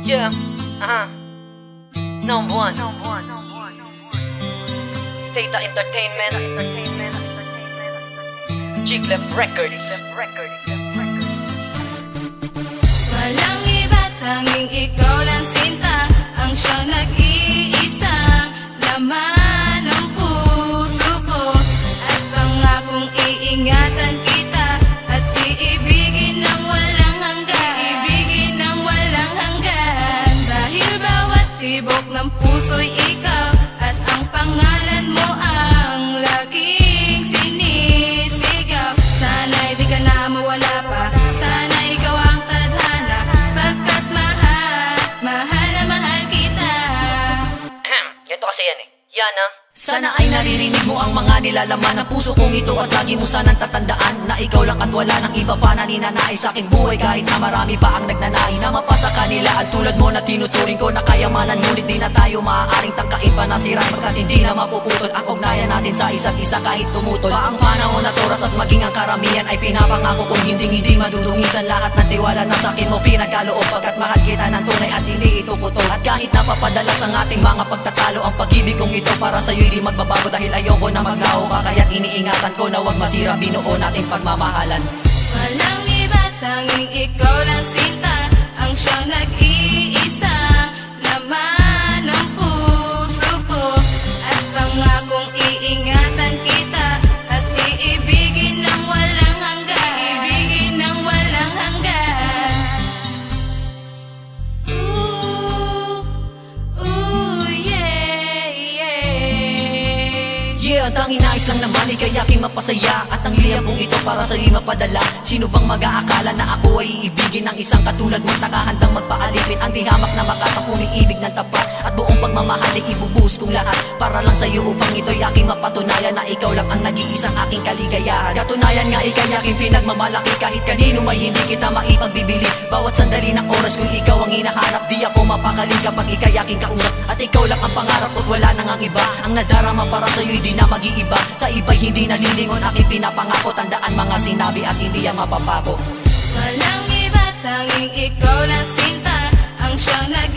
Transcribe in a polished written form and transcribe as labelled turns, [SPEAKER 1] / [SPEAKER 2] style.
[SPEAKER 1] Yeah, number one. Theta Entertainment, Jiglep Record.
[SPEAKER 2] Walang iba, tanging ikaw lang sinta, ang siyang nag-iisang laman ng puso ko. At pangakong iingatan kita at iibigin ng walang hanggan, iibigin ng walang hanggan. Dahil bawat tibok ng puso'y ikaw, at ang pangalan mo ang laging sinisigaw. Sana'y di ka na mawala pa, sana'y ikaw ang tadhana, pagkat mahal na mahal kita.
[SPEAKER 1] Ganito kasi yan eh. Yan ah.
[SPEAKER 3] Sana ay naririnig mo ang mga nilalaman ng puso kong ito, at lagi mo sanang tatandaan na ikaw lang at wala nang iba pa na ninanais sa aking buhay. Kahit na marami pa ang nagnanais na mapasa kanila, at tulad mo na tinuturing ko na kayamanan, ngunit di na tayo maaaring tangkain pa na sira, pagkat hindi na mapuputol ang ugnayan natin sa isa't isa kahit tumutol pa ang panahon at oras, at maging ang karamihan ay pinapangako kong hindi madudungisan lahat ng tiwala na sa akin mo pinagkaloob, pagkat mahal kita ng tunay at hindi ito putol. At kahit napapadalas ang ating mga pagtatalo, ang pag-ibig kong ito para sa'yo di magbabago, dahil ayoko na maglaho ka, kaya't iniingatan ko na wag masira binuo nating pagmamahalan.
[SPEAKER 2] Walang iba, tanging ikaw lang sinta, ang siyang nag-iisang laman ng puso ko. At pangakong iingatan kita at iibigin ng walang hanggan, iibigin ng walang hanggan.
[SPEAKER 3] Yeah, ang tanging nais lang naman ay kayaking mapasaya, at ang liyam kong ito para sa'yo'y mapadala. Sino bang mag-aakala na ako ay iibigin ng isang katulad mo, nakahandang magpaalipin ang dihamak na makatang umiibig ng tapat, at buong pagmamahal ay ibubuhos kong lahat para lang sa'yo, upang ito'y aking mapatunayan na ikaw lang ang nag-iisang aking kaligayahan. Katunayan nga ikay aking pinagmamalaki, kahit kanino may hindi kita maipagbibili. Bawat sandali ng oras kung ikaw ang hinahanap, di ako mapakali kapag ikay aking kausap, at ikaw lang ang pangarap ko't wala nang ang iba. Ang nadarama para sa'yo'y di na mag-iiba, sa iba'y hindi nalilingon aking pinapangako. Tandaan mga sinabi at hindi yan mapapako.
[SPEAKER 2] Walang iba, tanging ikaw lang sinta, ang siyang nag